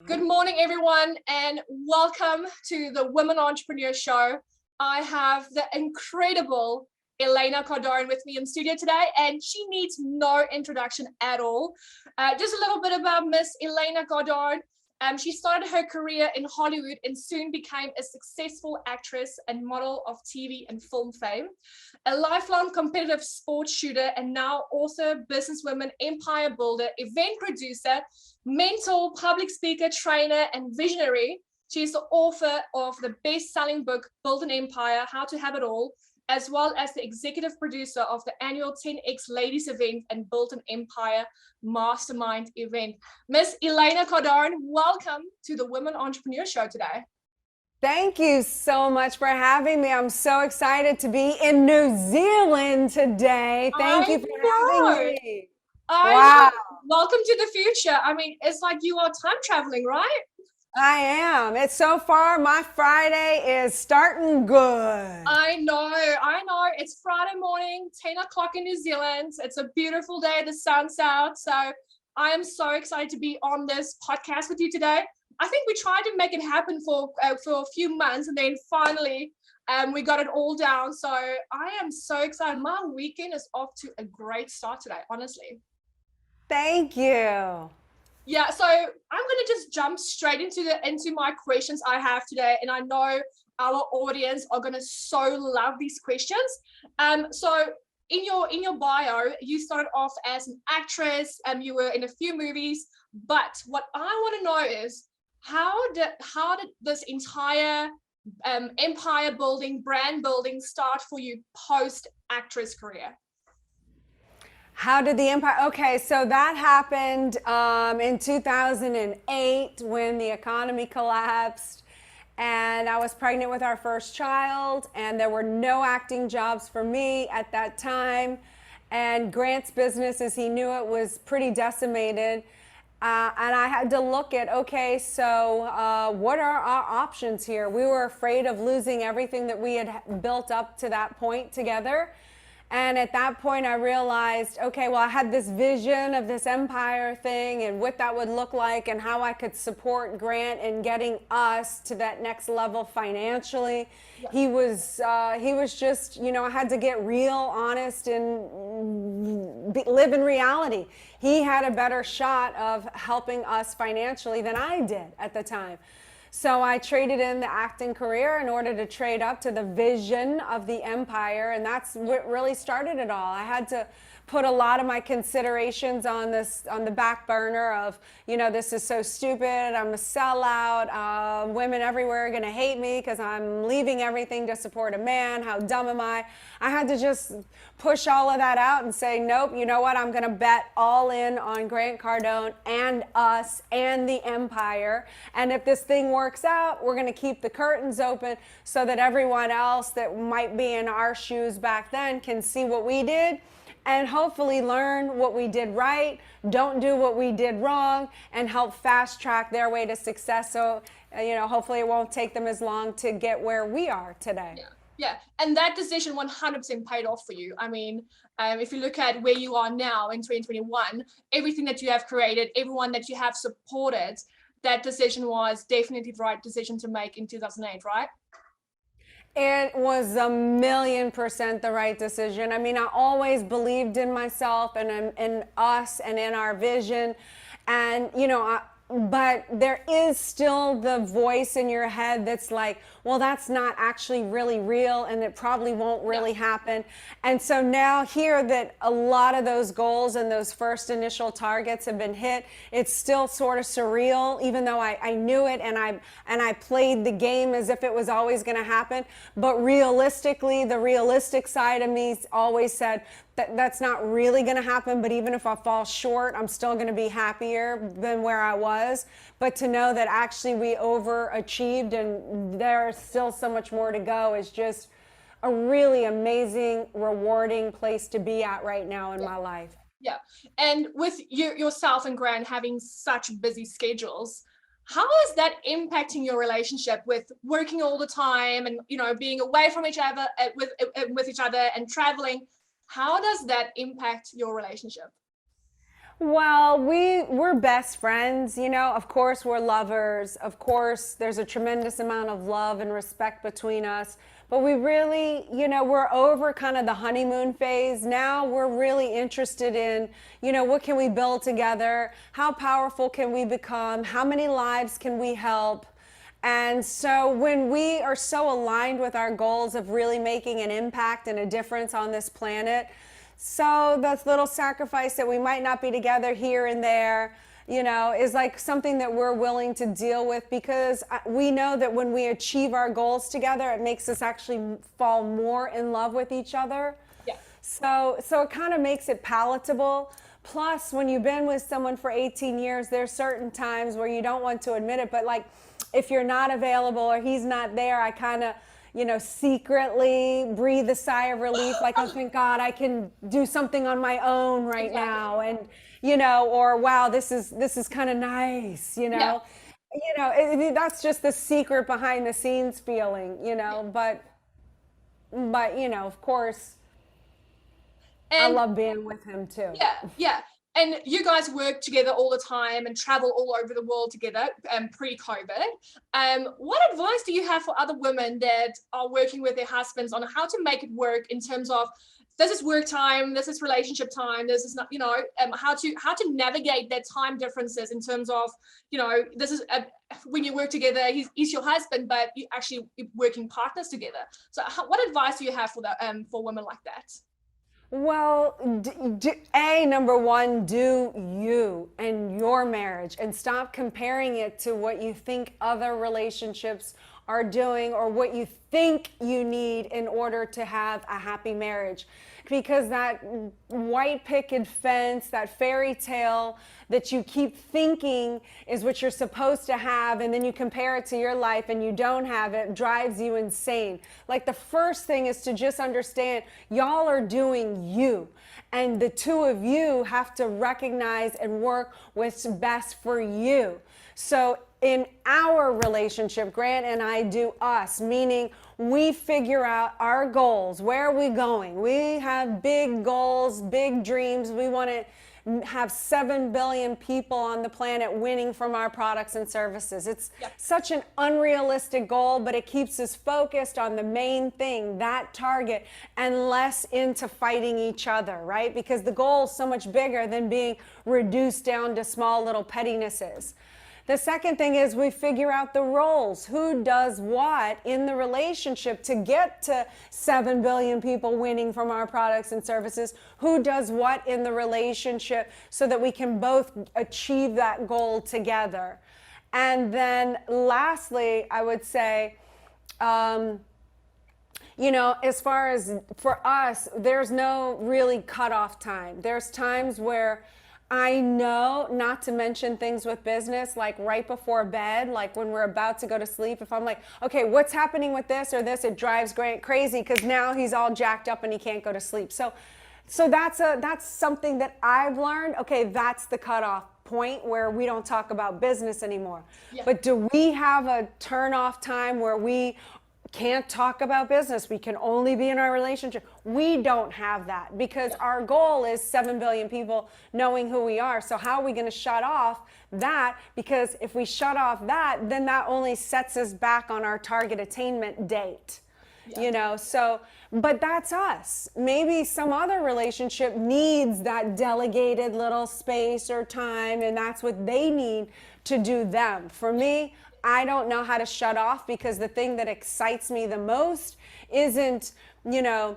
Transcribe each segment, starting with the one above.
Good morning, everyone, and welcome to the Women Entrepreneur Show. I have the incredible Elena Cardone with me in studio today, and she needs no introduction at all. Just a little bit about Miss Elena Cardone. She started her career in Hollywood and soon became a successful actress and model of TV and film fame. A lifelong competitive sports shooter and now author, businesswoman, empire builder, event producer, mentor, public speaker, trainer, and visionary. She is the author of the best-selling book, Build an Empire, How to Have It All, as well as the executive producer of the annual 10X Ladies event and Build an Empire Mastermind event. Miss Elena Cardone, welcome to the Women Entrepreneur Show today. Thank you so much for having me. I'm so excited to be in New Zealand today. Thank you for having me. Wow. Welcome to the future. I mean, it's like you are time traveling, right? I am. It's so far, my Friday is starting good. I know. It's Friday morning, 10 o'clock in New Zealand. It's a beautiful day. The sun's out. So I am so excited to be on this podcast with you today. I think we tried to make it happen for a few months, and then finally we got it all down. So I am so excited. My weekend is off to a great start today, honestly. Thank you. Yeah, so I'm gonna just jump straight into my questions I have today, and I know our audience are gonna so love these questions. So in your bio, you started off as an actress, you were in a few movies, but what I want to know is how did this entire empire building, brand building start for you post actress career? How did the empire? Okay, so that happened in 2008 when the economy collapsed, and I was pregnant with our first child, and there were no acting jobs for me at that time. And Grant's business, as he knew it, was pretty decimated. And I had to look at, okay, so what are our options here? We were afraid of losing everything that we had built up to that point together. And at that point, I realized, okay, well, I had this vision of this empire thing and what that would look like and how I could support Grant in getting us to that next level financially. Yeah. He was just, I had to get real, honest, and live in reality. He had a better shot of helping us financially than I did at the time. So I traded in the acting career in order to trade up to the vision of the empire, and that's what really started it all. I had to put a lot of my considerations on the back burner of, this is so stupid, I'm a sellout, women everywhere are gonna hate me because I'm leaving everything to support a man, how dumb am I? I had to just push all of that out and say, nope, you know what, I'm gonna bet all in on Grant Cardone and us and the empire, and if this thing works out, we're gonna keep the curtains open so that everyone else that might be in our shoes back then can see what we did and hopefully learn what we did right, don't do what we did wrong, and help fast track their way to success. So, hopefully it won't take them as long to get where we are today. Yeah. And that decision 100% paid off for you. I mean, if you look at where you are now in 2021, everything that you have created, everyone that you have supported, that decision was definitely the right decision to make in 2008, right? It was 1,000,000% the right decision. I mean, I always believed in myself and in us and in our vision. And, but there is still the voice in your head that's like, well, that's not actually really real and it probably won't really happen. And so now here that a lot of those goals and those first initial targets have been hit, it's still sort of surreal, even though I knew it and I played the game as if it was always going to happen. But realistically, the realistic side of me always said, that's not really going to happen, but even if I fall short, I'm still going to be happier than where I was. But to know that actually we overachieved and there's still so much more to go is just a really amazing, rewarding place to be at right now in my life. Yeah. And with yourself and Grant having such busy schedules, how is that impacting your relationship with working all the time and, being away from each other with each other and traveling? How does that impact your relationship? Well, we're best friends, you know. Of course, we're lovers. Of course, there's a tremendous amount of love and respect between us. But we really, you know, we're over kind of the honeymoon phase. Now we're really interested in, you know, what can we build together? How powerful can we become? How many lives can we help? And so when we are so aligned with our goals of really making an impact and a difference on this planet, so that little sacrifice that we might not be together here and there, you know, is like something that we're willing to deal with, because we know that when we achieve our goals together, it makes us actually fall more in love with each other. Yeah. So it kind of makes it palatable. Plus, when you've been with someone for 18 years, there's certain times where you don't want to admit it, but like if you're not available or he's not there, I kind of, you know, secretly breathe a sigh of relief, like, oh, thank God I can do something on my own right now. And, you know, or wow, this is kind of nice, you know. Yeah. You know, that's just the secret behind the scenes feeling, you know, but you know, of course, I And love being with him too. yeah. And you guys work together all the time and travel all over the world together, pre-COVID. What advice do you have for other women that are working with their husbands on how to make it work in terms of this is work time, this is relationship time, this is not, you know, how to navigate that time differences in terms of, you know, this is when you work together, he's your husband, but you actually working partners together. So what advice do you have for that for women like that? Well, number one, do you and your marriage, and stop comparing it to what you think other relationships are doing or what you think you need in order to have a happy marriage. Because that white picket fence, that fairy tale that you keep thinking is what you're supposed to have, and then you compare it to your life and you don't have it, drives you insane. Like, the first thing is to just understand y'all are doing you, and the two of you have to recognize and work what's best for you. So in our relationship, Grant and I do us, meaning we figure out our goals. Where are we going? We have big goals, big dreams. We want to have 7 billion people on the planet winning from our products and services. It's such an unrealistic goal, but it keeps us focused on the main thing, that target, and less into fighting each other, right? Because the goal is so much bigger than being reduced down to small little pettinesses. The second thing is we figure out the roles. Who does what in the relationship to get to 7 billion people winning from our products and services? Who does what in the relationship so that we can both achieve that goal together? And then lastly, I would say, you know, as far as for us, there's no really cutoff time. There's times where I know not to mention things with business, like right before bed, like when we're about to go to sleep. If I'm like, okay, what's happening with this or this, it drives Grant crazy because now he's all jacked up and he can't go to sleep. So that's something that I've learned. Okay, that's the cutoff point where we don't talk about business anymore. Yeah. But do we have a turn off time where we can't talk about business? We can only be in our relationship. We don't have that, because our goal is 7 billion people knowing who we are. So how are we going to shut off that? Because if we shut off that, then that only sets us back on our target attainment date. You know, so, but that's us. Maybe some other relationship needs that delegated little space or time, and that's what they need to do them. For me, I don't know how to shut off, because the thing that excites me the most isn't, you know,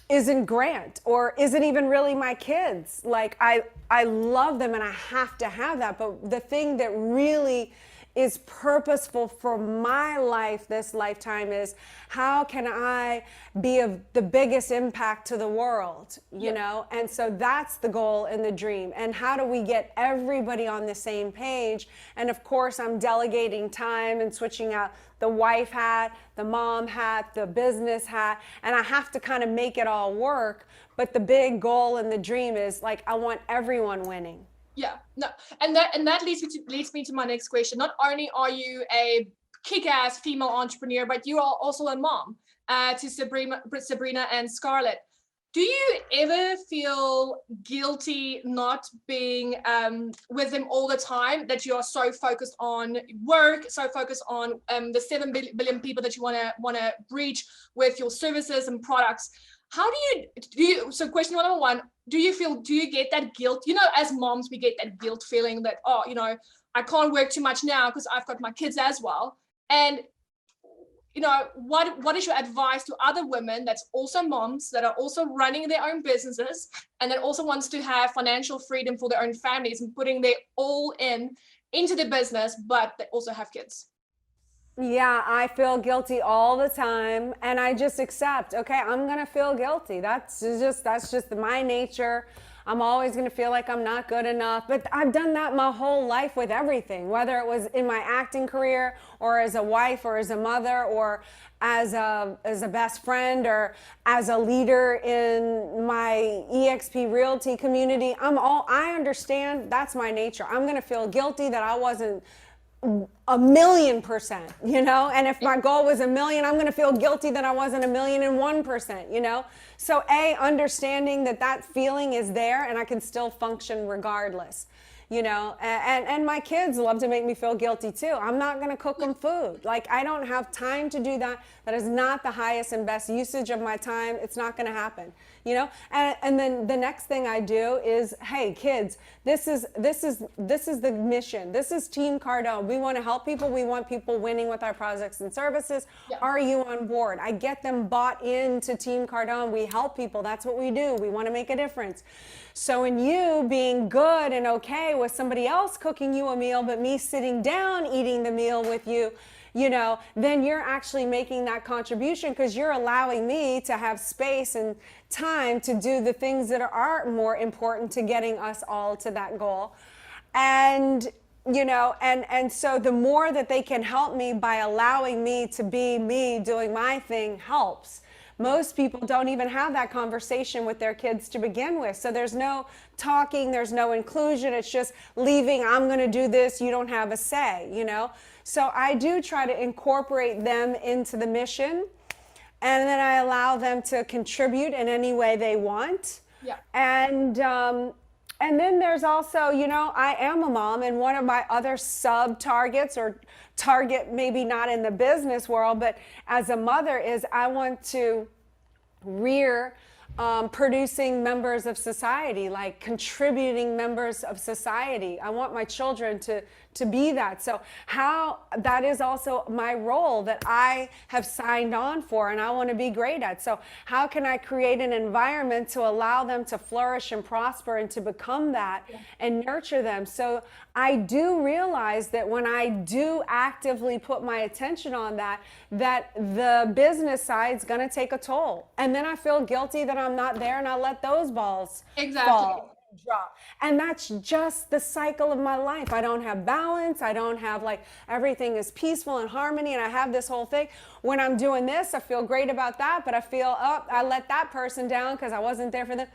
isn't Grant, or isn't even really my kids. Like, I love them and I have to have that. But the thing that really is purposeful for my life this lifetime is, how can I be of the biggest impact to the world, you know? And so that's the goal and the dream. And how do we get everybody on the same page? And of course, I'm delegating time and switching out the wife hat, the mom hat, the business hat, and I have to kind of make it all work. But the big goal and the dream is, like, I want everyone winning. Yeah, no, and that leads me to my next question. Not only are you a kick-ass female entrepreneur, but you are also a mom to Sabrina and Scarlett. Do you ever feel guilty not being with them all the time, that you are so focused on work, so focused on the 7 billion people that you want to reach with your services and products? How do you, so question number one, do you get that guilt? You know, as moms, we get that guilt feeling that, oh, you know, I can't work too much now because I've got my kids as well. And you know, what is your advice to other women that's also moms, that are also running their own businesses, and that also wants to have financial freedom for their own families and putting their all into the business, but they also have kids? Yeah, I feel guilty all the time, and I just accept, okay, I'm gonna feel guilty. That's just my nature. I'm always gonna feel like I'm not good enough. But I've done that my whole life with everything, whether it was in my acting career or as a wife or as a mother or as a best friend or as a leader in my EXP Realty community. I understand that's my nature. I'm gonna feel guilty that I wasn't 1,000,000%, you know, and if my goal was 1,000,000, I'm going to feel guilty that I wasn't 1,000,001%, you know. So understanding that feeling is there and I can still function regardless, you know, and my kids love to make me feel guilty too. I'm not going to cook them food. Like, I don't have time to do that. That is not the highest and best usage of my time. It's not going to happen, you know. And then the next thing I do is, hey kids, this is the mission. This is Team Cardone. We want to help people. We want people winning with our products and services. Yeah. Are you on board? I get them bought into Team Cardone. We help people. That's what we do. We want to make a difference. So in you being good and okay with somebody else cooking you a meal, but me sitting down eating the meal with you, you know, then you're actually making that contribution because you're allowing me to have space and time to do the things that are more important to getting us all to that goal. And, you know, and so the more that they can help me by allowing me to be me doing my thing helps. Most people don't even have that conversation with their kids to begin with. So there's no talking, there's no inclusion. It's just leaving, I'm going to do this, you don't have a say, you know. So I do try to incorporate them into the mission, and then I allow them to contribute in any way they want. Yeah. And then there's also, you know, I am a mom, and one of my other sub-targets, or target maybe not in the business world, but as a mother, is I want to rear producing members of society, like contributing members of society. I want my children to be that. So that is also my role that I have signed on for and I want to be great at. So how can I create an environment to allow them to flourish and prosper and to become that and nurture them? So I do realize that when I do actively put my attention on that the business side's going to take a toll. And then I feel guilty that I'm not there and I let those balls fall. Drop. And that's just the cycle of my life. I don't have balance. I don't have, like, everything is peaceful and harmony, and I have this whole thing. When I'm doing this, I feel great about that, but I feel, oh, I let that person down because I wasn't there for them.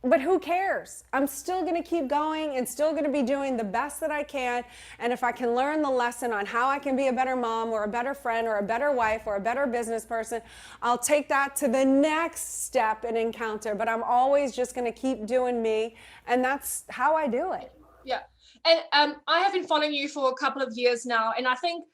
But who cares? I'm still going to keep going and still going to be doing the best that I can. And if I can learn the lesson on how I can be a better mom or a better friend or a better wife or a better business person, I'll take that to the next step and encounter. But I'm always just going to keep doing me. And that's how I do it. Yeah. And I have been following you for a couple of years now. And I think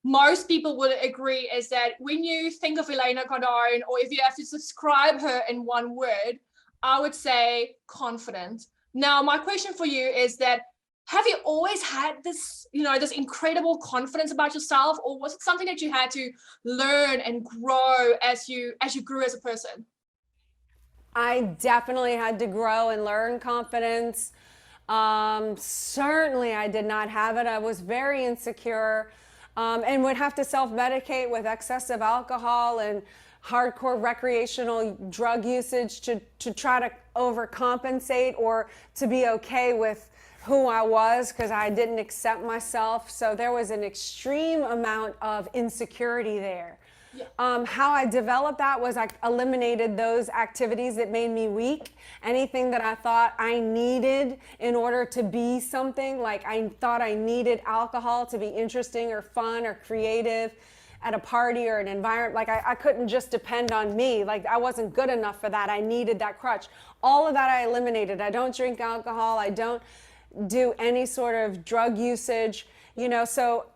most people would agree is that when you think of Elena Cardone, or if you have to describe her in one word, I would say confident. Now, my question for you is that, have you always had this, you know, this incredible confidence about yourself, or was it something that you had to learn and grow as you grew as a person? I definitely had to grow and learn confidence. Certainly I did not have it. I was very insecure, and would have to self-medicate with excessive alcohol and hardcore recreational drug usage to try to overcompensate or to be okay with who I was, because I didn't accept myself. So there was an extreme amount of insecurity there. Yeah. How I developed that was I eliminated those activities that made me weak. Anything that I thought I needed in order to be something, like I thought I needed alcohol to be interesting or fun or creative. at a party or an environment. Like I couldn't just depend on me. Like I wasn't good enough for that. I needed that crutch. All of that I eliminated. I don't drink alcohol. I don't do any sort of drug usage, you know, so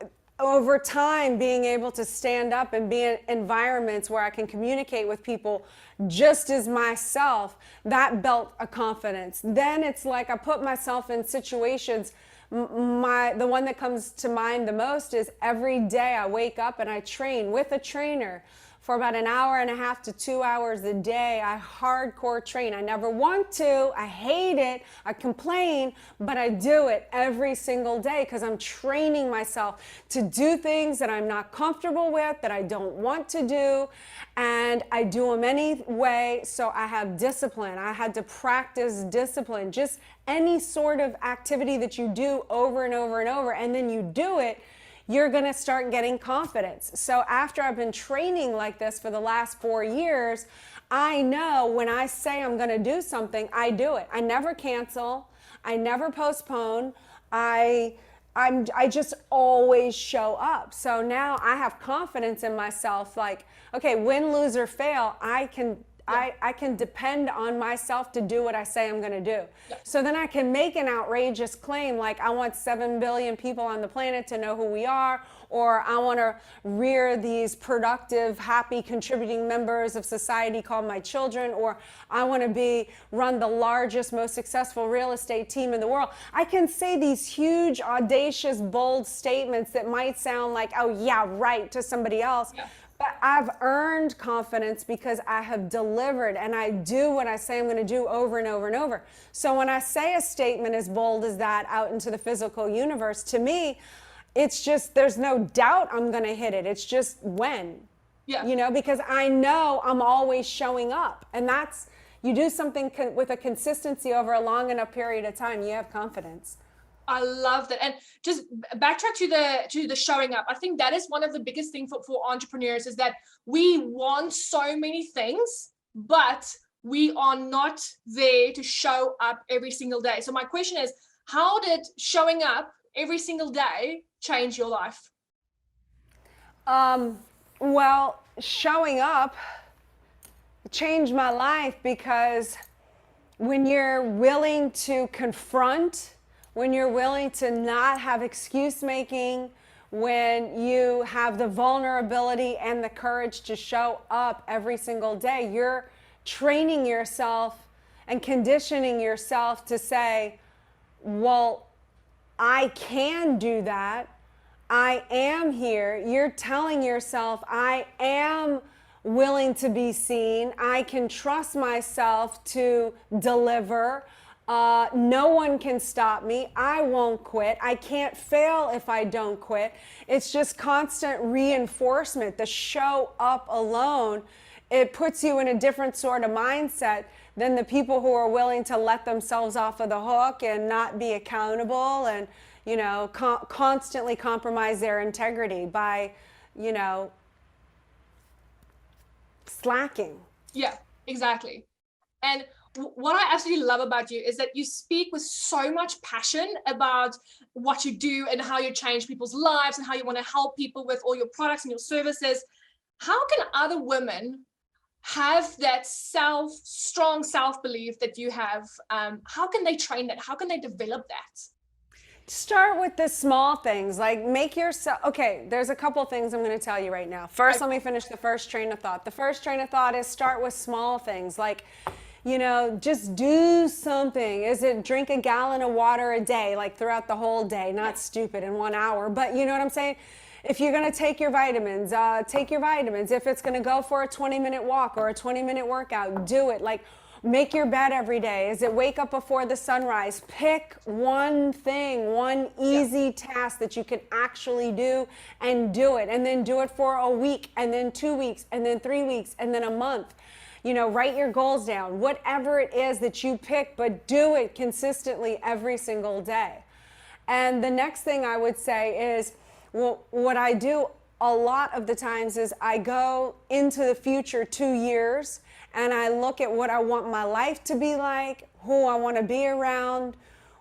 over time, being able to stand up and be in environments where I can communicate with people just as myself, that built a confidence. Then it's like I put myself in situations. The one that comes to mind the most is every day I wake up and I train with a trainer for about an hour and a half to 2 hours a day. I hardcore train. I never want to. I hate it. I complain, but I do it every single day because I'm training myself to do things that I'm not comfortable with, that I don't want to do, and I do them anyway. So I have discipline. I had to practice discipline. Just any sort of activity that you do over and over and over, and then you do it, you're going to start getting confidence. So after I've been training like this for the last 4 years, I know when I say I'm going to do something, I do it. I never cancel. I never postpone. I just always show up. So now I have confidence in myself. Like, okay, win, lose, or fail, I can depend on myself to do what I say I'm going to do. Yeah. So then I can make an outrageous claim like I want 7 billion people on the planet to know who we are, or I want to rear these productive, happy, contributing members of society called my children, or I want to run the largest, most successful real estate team in the world. I can say these huge, audacious, bold statements that might sound like, oh yeah, right, to somebody else. Yeah. But I've earned confidence because I have delivered and I do what I say I'm going to do over and over and over. So when I say a statement as bold as that out into the physical universe, to me, it's just, there's no doubt I'm going to hit it. It's just when, you know, because I know I'm always showing up. And that's, you do something with a consistency over a long enough period of time, you have confidence. I love that. And just backtrack to the showing up. I think that is one of the biggest things for entrepreneurs is that we want so many things, but we are not there to show up every single day. So my question is, how did showing up every single day change your life? Well, showing up changed my life because when you're willing to confront, when you're willing to not have excuse making, when you have the vulnerability and the courage to show up every single day, you're training yourself and conditioning yourself to say, well, I can do that. I am here. You're telling yourself, I am willing to be seen. I can trust myself to deliver. No one can stop me. I won't quit. I can't fail if I don't quit. It's just constant reinforcement. The show up alone, it puts you in a different sort of mindset than the people who are willing to let themselves off of the hook and not be accountable and, you know, constantly compromise their integrity by, you know, slacking. Yeah, exactly. And what I absolutely love about you is that you speak with so much passion about what you do and how you change people's lives and how you want to help people with all your products and your services. How can other women have that strong self-belief that you have? How can they train that? How can they develop that? Start with the small things, like make yourself, okay, there's a couple things I'm going to tell you right now. First, let me finish the first train of thought. The first train of thought is start with small things, like, you know, just do something. Is it drink a gallon of water a day, like throughout the whole day, not stupid in 1 hour, but you know what I'm saying? If you're going to take your vitamins, take your vitamins. If it's going to go for a 20-minute walk or a 20-minute workout, do it. Like, make your bed every day. Is it wake up before the sunrise? Pick one thing, one easy task that you can actually do and do it. And then do it for a week and then 2 weeks and then 3 weeks and then a month. You know, write your goals down, whatever it is that you pick, but do it consistently every single day. And the next thing I would say is, well, what I do a lot of the times is I go into the future 2 years and I look at what I want my life to be like, who I want to be around,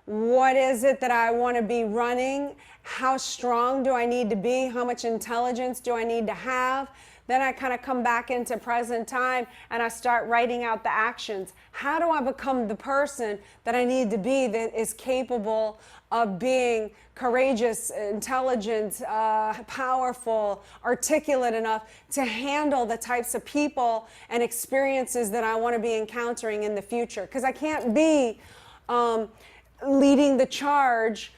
what is it that I want to be running? How strong do I need to be? How much intelligence do I need to have? Then I kind of come back into present time and I start writing out the actions. How do I become the person that I need to be that is capable of being courageous, intelligent, powerful, articulate enough to handle the types of people and experiences that I want to be encountering in the future? Because I can't be leading the charge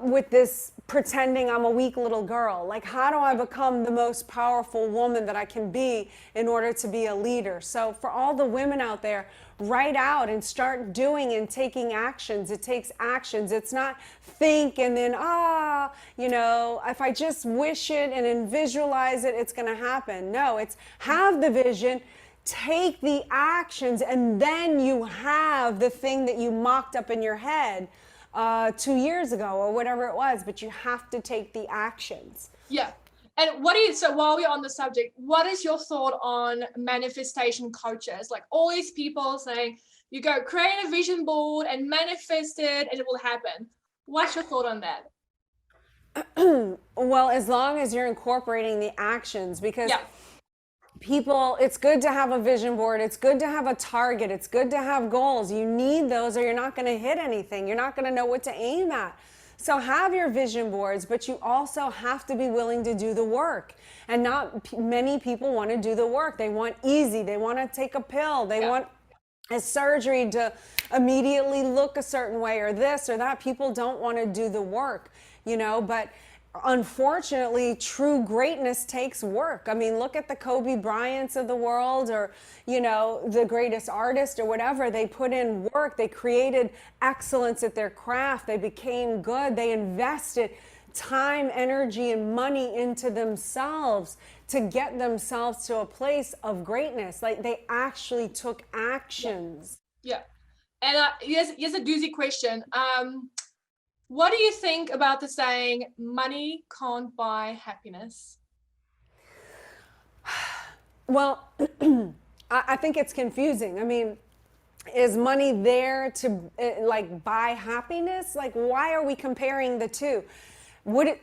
with this pretending I'm a weak little girl. Like, how do I become the most powerful woman that I can be in order to be a leader? So for all the women out there, write out and start doing and taking actions. It takes actions. It's not think and then, if I just wish it and then visualize it, it's going to happen. No, it's have the vision, take the actions, and then you have the thing that you mocked up in your head 2 years ago or whatever it was, but you have to take the actions. Yeah. And so while we're on the subject, what is your thought on manifestation coaches? Like all these people saying, you go create a vision board and manifest it and it will happen. What's your thought on that? Well, as long as you're incorporating the actions, because people, it's good to have a vision board. It's good to have a target. It's good to have goals. You need those or you're not going to hit anything. You're not going to know what to aim at. So have your vision boards, but you also have to be willing to do the work. And not many people want to do the work. They want easy. They want to take a pill. They want a surgery to immediately look a certain way or this or that. People don't want to do the work, but unfortunately, true greatness takes work. I mean, look at the Kobe Bryants of the world or, the greatest artist or whatever. They put in work. They created excellence at their craft. They became good. They invested time, energy, and money into themselves to get themselves to a place of greatness. Like they actually took actions. Yeah. And here's a doozy question. What do you think about the saying, money can't buy happiness? Well, I think it's confusing. I mean, is money there to buy happiness? Like, why are we comparing the two? What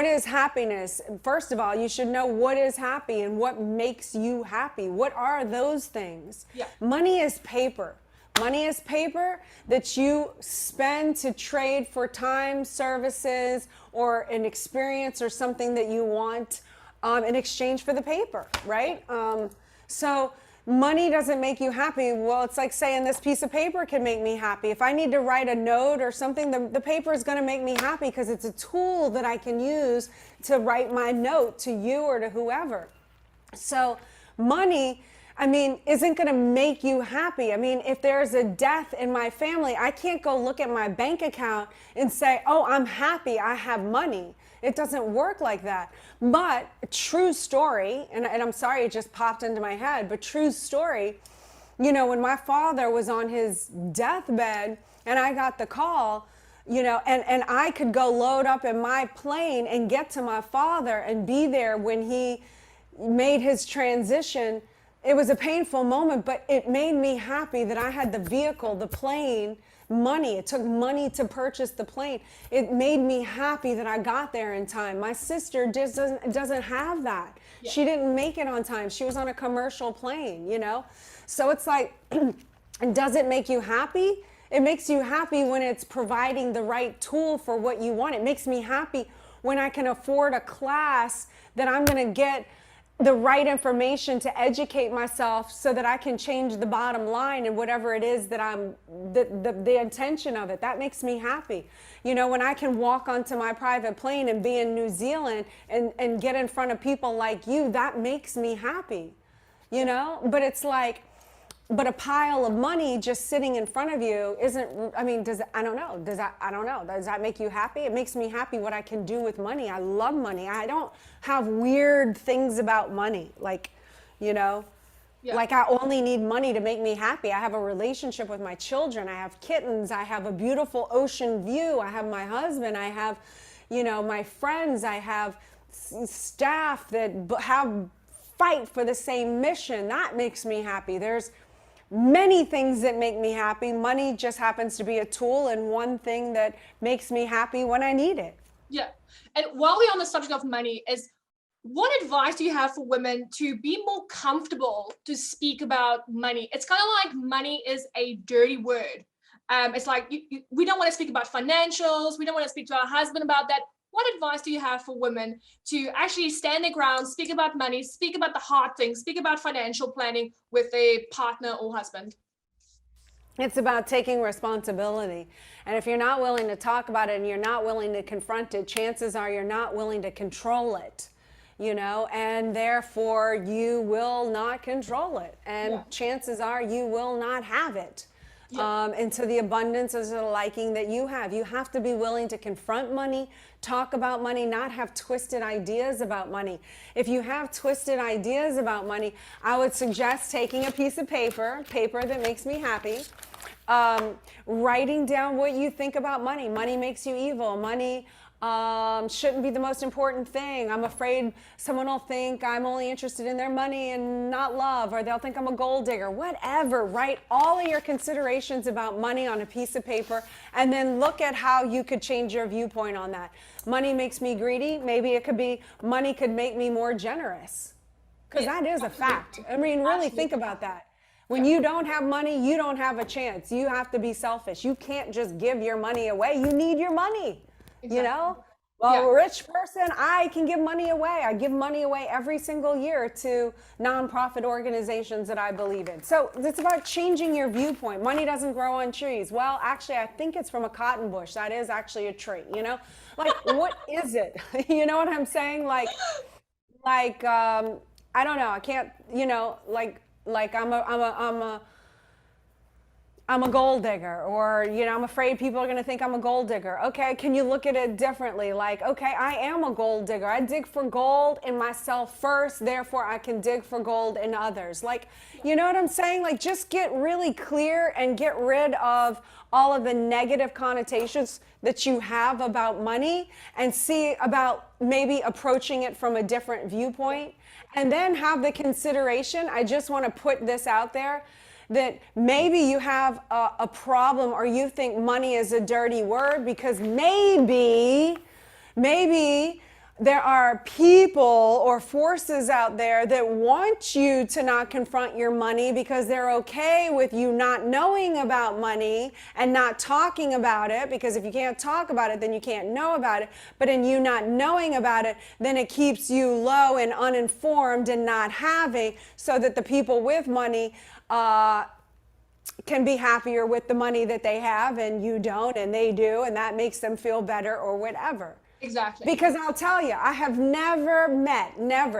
is happiness? First of all, you should know what is happy and what makes you happy. What are those things? Yeah. Money is paper. Money is paper that you spend to trade for time, services, or an experience or something that you want in exchange for the paper, right? So money doesn't make you happy. Well, it's like saying this piece of paper can make me happy. If I need to write a note or something, the paper is going to make me happy because it's a tool that I can use to write my note to you or to whoever. So money, isn't going to make you happy. If there's a death in my family, I can't go look at my bank account and say, oh, I'm happy, I have money. It doesn't work like that. But true story, and I'm sorry it just popped into my head, but true story, when my father was on his deathbed and I got the call, and I could go load up in my plane and get to my father and be there when he made his transition. It was a painful moment, but it made me happy that I had the vehicle, the plane, money. It took money to purchase the plane. It made me happy that I got there in time. My sister just doesn't have that. Yeah. She didn't make it on time. She was on a commercial plane, So it's like, does it make you happy? It makes you happy when it's providing the right tool for what you want. It makes me happy when I can afford a class that I'm going to get the right information to educate myself so that I can change the bottom line and whatever it is that I'm, the intention of it. That makes me happy. When I can walk onto my private plane and be in New Zealand and get in front of people like you, that makes me happy, But it's like, but a pile of money just sitting in front of you isn't, I don't know. Does that make you happy? It makes me happy what I can do with money. I love money. I don't have weird things about money. Like I only need money to make me happy. I have a relationship with my children. I have kittens. I have a beautiful ocean view. I have my husband. I have, my friends. I have staff that fight for the same mission. That makes me happy. There's many things that make me happy. Money just happens to be a tool and one thing that makes me happy when I need it. Yeah. And while we're on the subject of money, is what advice do you have for women to be more comfortable to speak about money? It's kind of like money is a dirty word. It's like we don't want to speak about financials. We don't want to speak to our husband about that. What advice do you have for women to actually stand their ground, speak about money, speak about the hard things, speak about financial planning with a partner or husband? It's about taking responsibility. And if you're not willing to talk about it and you're not willing to confront it, chances are you're not willing to control it, and therefore you will not control it. And chances are you will not have it. Into the abundance of the liking that you have. You have to be willing to confront money, talk about money, not have twisted ideas about money. If you have twisted ideas about money, I would suggest taking a piece of paper that makes me happy, writing down what you think about money. Money makes you evil. Money shouldn't be the most important thing. I'm afraid someone will think I'm only interested in their money and not love, or they'll think I'm a gold digger. Whatever. Write all of your considerations about money on a piece of paper and then look at how you could change your viewpoint on that. Money makes me greedy. Maybe it could be money could make me more generous, because that is a fact. I mean, really think about that. When you don't have money, you don't have a chance. You have to be selfish. You can't just give your money away. You need your money. Exactly. A rich person, I can give money away. I give money away every single year to nonprofit organizations that I believe in. So it's about changing your viewpoint. Money doesn't grow on trees. Well, actually, I think it's from a cotton bush. That is actually a tree, Like, what is it? You know what I'm saying? Like, I don't know. I can't, I'm a gold digger, or, I'm afraid people are going to think I'm a gold digger. Okay, can you look at it differently? Like, okay, I am a gold digger. I dig for gold in myself first, therefore I can dig for gold in others. Like, you know what I'm saying? Like, just get really clear and get rid of all of the negative connotations that you have about money and see about maybe approaching it from a different viewpoint. And then have the consideration, I just want to put this out there, that maybe you have a problem, or you think money is a dirty word because maybe there are people or forces out there that want you to not confront your money because they're okay with you not knowing about money and not talking about it, because if you can't talk about it, then you can't know about it. But in you not knowing about it, then it keeps you low and uninformed and not having, so that the people with money can be happier with the money that they have and you don't, and they do, and that makes them feel better or whatever. Exactly. Because I'll tell you, I have never,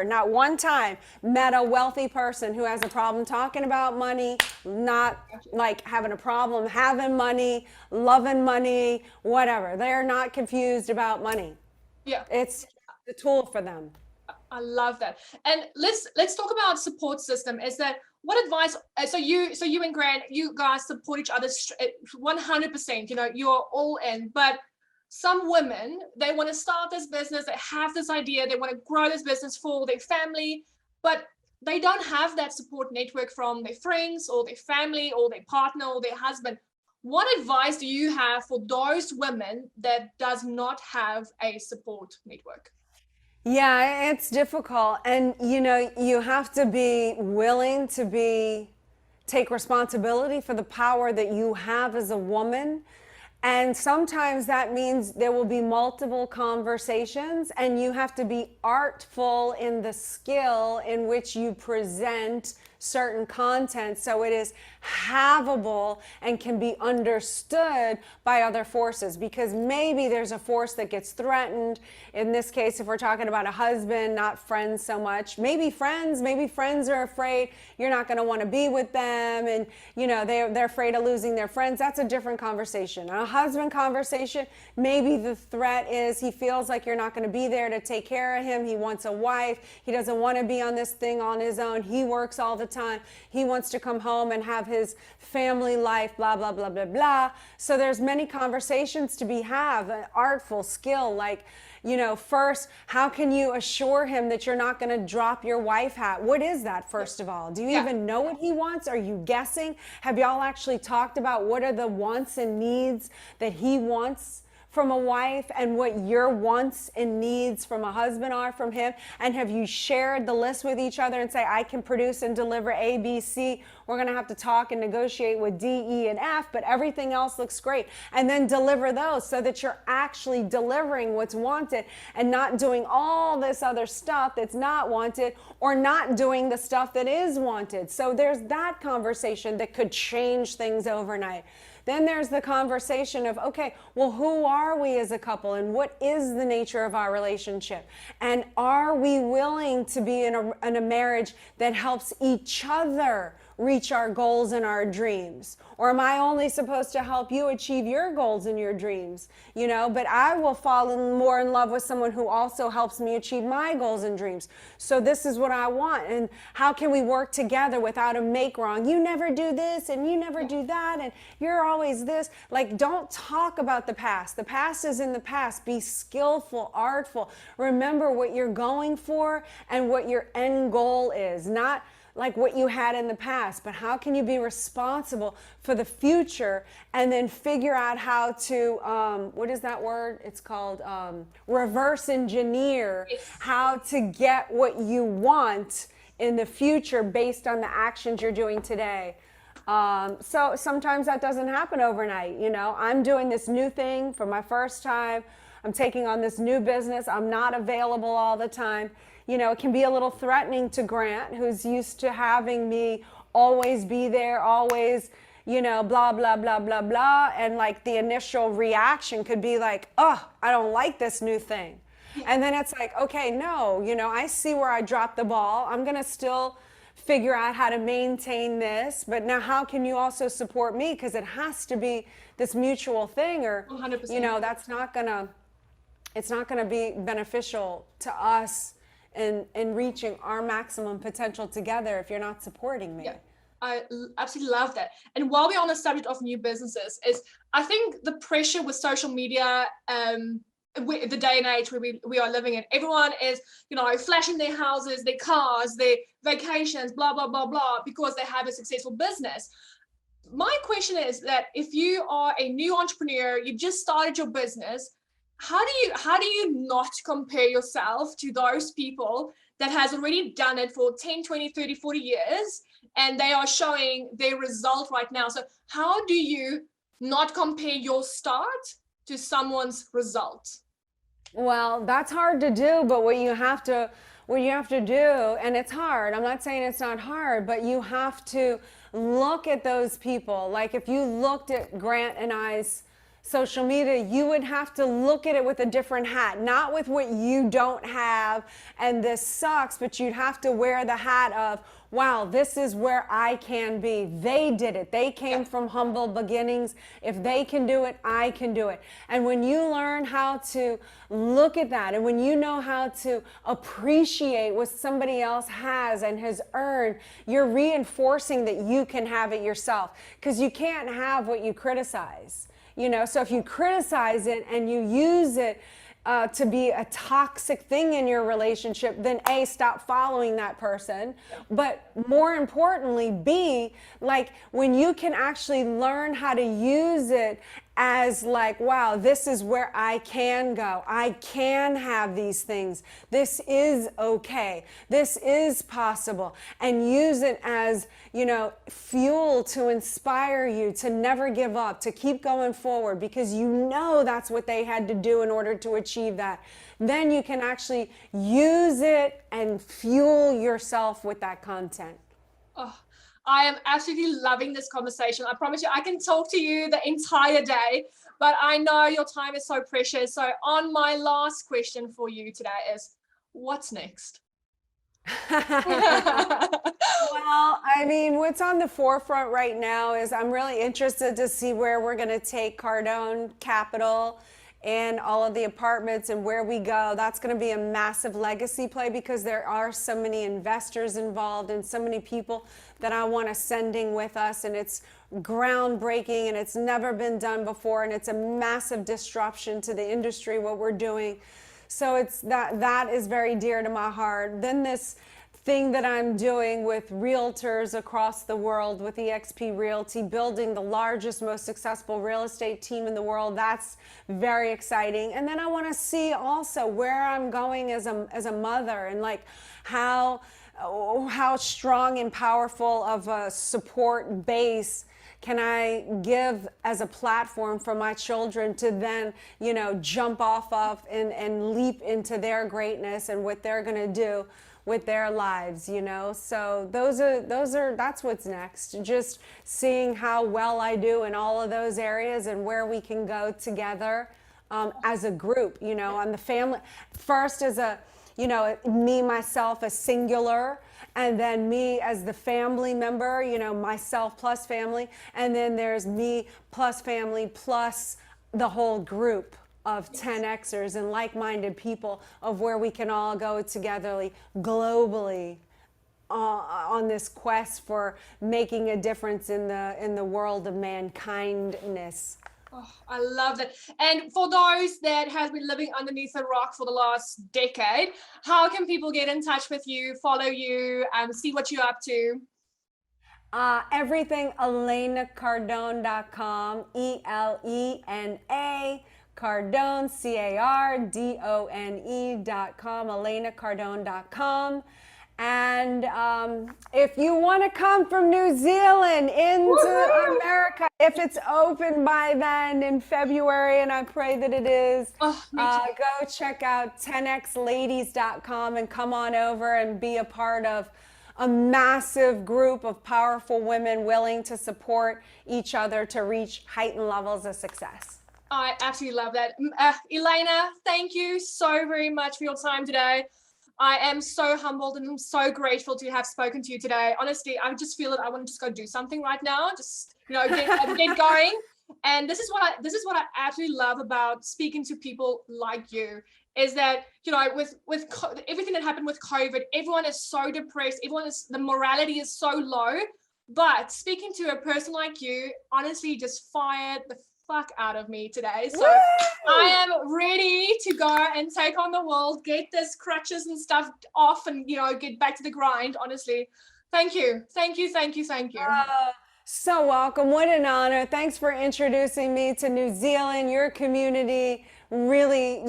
not one time, met a wealthy person who has a problem talking about money, not like having a problem having money, loving money, whatever. They're not confused about money. Yeah. It's the tool for them. I love that. And let's talk about support system. Is that what advice? So you and Grant, you guys support each other 100%. You're all in. But some women, they want to start this business. They have this idea. They want to grow this business for their family, but they don't have that support network from their friends or their family or their partner or their husband. What advice do you have for those women that does not have a support network? Yeah, it's difficult. And, you have to be willing to take responsibility for the power that you have as a woman. And sometimes that means there will be multiple conversations, and you have to be artful in the skill in which you present certain content so it is havable and can be understood by other forces, because maybe there's a force that gets threatened. In this case, if we're talking about a husband, not friends so much, maybe friends are afraid you're not going to want to be with them, and they're afraid of losing their friends. That's a different conversation. A husband conversation, maybe the threat is he feels like you're not going to be there to take care of him. He wants a wife. He doesn't want to be on this thing on his own. He works all the time. He wants to come home and have his family life, blah, blah, blah, blah, blah. So there's many conversations to be have, an artful skill, like, you know, first, how can you assure him that you're not going to drop your wife hat? What is that, first of all? Do you even know what he wants? Are you guessing? Have y'all actually talked about what are the wants and needs that he wants from a wife and what your wants and needs from a husband are from him? And have you shared the list with each other and say, I can produce and deliver A, B, C. We're going to have to talk and negotiate with D, E, and F, but everything else looks great. And then deliver those so that you're actually delivering what's wanted and not doing all this other stuff that's not wanted or not doing the stuff that is wanted. So there's that conversation that could change things overnight. Then there's the conversation of, okay, well, who are we as a couple and what is the nature of our relationship? And are we willing to be in a marriage that helps each other reach our goals and our dreams? Or am I only supposed to help you achieve your goals and your dreams? You know, but I will fall more in love with someone who also helps me achieve my goals and dreams. So this is what I want. And how can we work together without a make wrong? You never do this and you never do that and you're always this. Like, don't talk about the past. The past is in the past. Be skillful, artful. Remember what you're going for and what your end goal is. Not like what you had in the past, but how can you be responsible for the future and then figure out how to, what is that word? It's called reverse engineer how to get what you want in the future based on the actions you're doing today. So sometimes that doesn't happen overnight. You know, I'm doing this new thing for my first time. I'm taking on this new business. I'm not available all the time. You know, it can be a little threatening to Grant, who's used to having me always be there, always, you know, blah, blah, blah, blah, blah. And like the initial reaction could be like, oh, I don't like this new thing. And then it's like, okay, no, you know, I see where I dropped the ball. I'm going to still figure out how to maintain this. But now how can you also support me? Because it has to be this mutual thing or, 100%. You know, that's not going to, it's not going to be beneficial to us in reaching our maximum potential together if you're not supporting me. Yeah, I absolutely love that. And while we're on the subject of new businesses, is I think the pressure with social media, the day and age where we are living in, everyone is, you know, flashing their houses, their cars, their vacations, blah, blah, blah, blah, because they have a successful business. My question is that if you are a new entrepreneur, you've just started your business, how do you not compare yourself to those people that has already done it for 10, 20, 30, 40 years and they are showing their result right now? So how do you not compare your start to someone's result? Well, that's hard to do, but what you have to do, and it's hard, I'm not saying it's not hard, but you have to look at those people. Like if you looked at Grant and I's social media, you would have to look at it with a different hat, not with what you don't have and this sucks, but you'd have to wear the hat of, wow, this is where I can be. They did it. They came from humble beginnings. If they can do it, I can do it. And when you learn how to look at that and when you know how to appreciate what somebody else has and has earned, you're reinforcing that you can have it yourself, because you can't have what you criticize. You know, so if you criticize it and you use it to be a toxic thing in your relationship, then A, stop following that person. But more importantly, B, like when you can actually learn how to use it as like, wow, this is where I can go. I can have these things. This is okay. This is possible. And use it as, you know, fuel to inspire you to never give up, to keep going forward, because you know that's what they had to do in order to achieve that. Then you can actually use it and fuel yourself with that content. Oh, I am absolutely loving this conversation. I promise you, I can talk to you the entire day, but I know your time is so precious. So on my last question for you today is, what's next? Well, I mean, what's on the forefront right now is I'm really interested to see where we're going to take Cardone Capital in all of the apartments and where we go. That's going to be a massive legacy play because there are so many investors involved and so many people that I want ascending with us, and it's groundbreaking and it's never been done before, and it's a massive disruption to the industry what we're doing. So it's that is very dear to my heart. Then this thing that I'm doing with realtors across the world with eXp Realty, building the largest, most successful real estate team in the world. That's very exciting. And then I want to see also where I'm going as a mother, and like how strong and powerful of a support base can I give as a platform for my children to then, jump off of and leap into their greatness and what they're going to do with their lives, So that's what's next. Just seeing how well I do in all of those areas and where we can go together as a group, on the family. First as me, myself, as singular, and then me as the family member, myself plus family. And then there's me plus family plus the whole group of 10Xers and like-minded people of where we can all go together globally on this quest for making a difference in the world of mankindness. Oh, I love that. And for those that have been living underneath a rock for the last decade, how can people get in touch with you, follow you, see what you're up to? Everything ElenaCardone.com, ELENA Cardone, CARDONE.com, ElenaCardone.com. And if you want to come from New Zealand into America, if it's open by then in February, and I pray that it is, go check out 10xladies.com and come on over and be a part of a massive group of powerful women willing to support each other to reach heightened levels of success. I absolutely love that. Elena, thank you so very much for your time today. I am so humbled and I'm so grateful to have spoken to you today. Honestly, I just feel that I want to just go do something right now. Just, get going. And this is what I absolutely love about speaking to people like you, is that, with everything that happened with COVID, everyone is so depressed. The morality is so low, but speaking to a person like you, honestly, just fired the fuck out of me today. So I am ready to go and take on the world, get this crutches and stuff off, and get back to the grind. Honestly, thank you. So welcome. What an honor. Thanks for introducing me to New Zealand. Your community really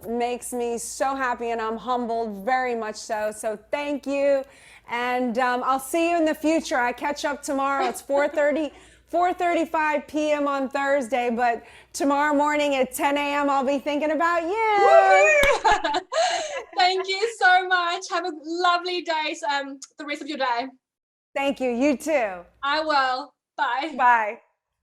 makes me so happy, and I'm humbled very much so. So thank you, and I'll see you in the future. I catch up tomorrow. It's 4:35 p.m. on Thursday, but tomorrow morning at 10 a.m. I'll be thinking about you. Thank you so much. Have a lovely day, the rest of your day. Thank you. You too. I will. Bye. Bye.